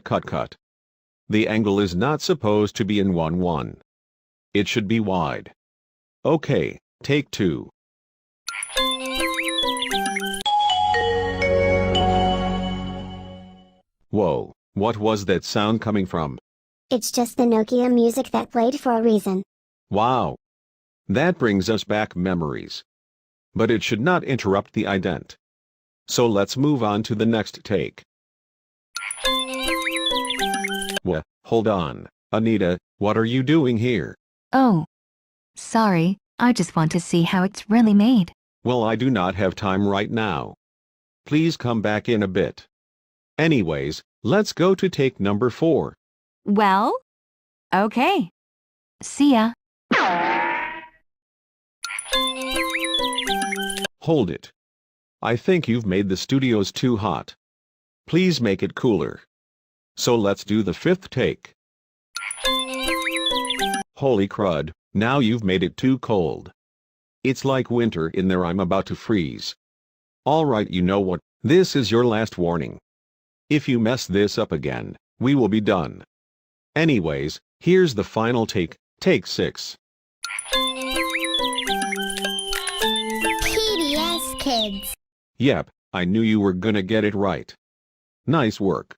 Cut. The angle is not supposed to be in 1-1. It should be wide. Okay, take 2. Whoa, what was that sound coming from? It's just the Nokia music that played for a reason. Wow. That brings us back memories. But it should not interrupt the ident. So let's move on to the next take. Hold on, Anita, what are you doing here? Oh. Sorry, I just want to see how it's really made. Well, I do not have time right now. Please come back in a bit. Anyways, let's go to take number 4. Well? Okay. See ya. Hold it. I think you've made the studios too hot. Please make it cooler. So let's do the 5th take. Holy crud, now you've made it too cold. It's like winter in there, I'm about to freeze. Alright, you know what, this is your last warning. If you mess this up again, we will be done. Anyways, here's the final take, take 6. PBS Kids. Yep, I knew you were gonna get it right. Nice work.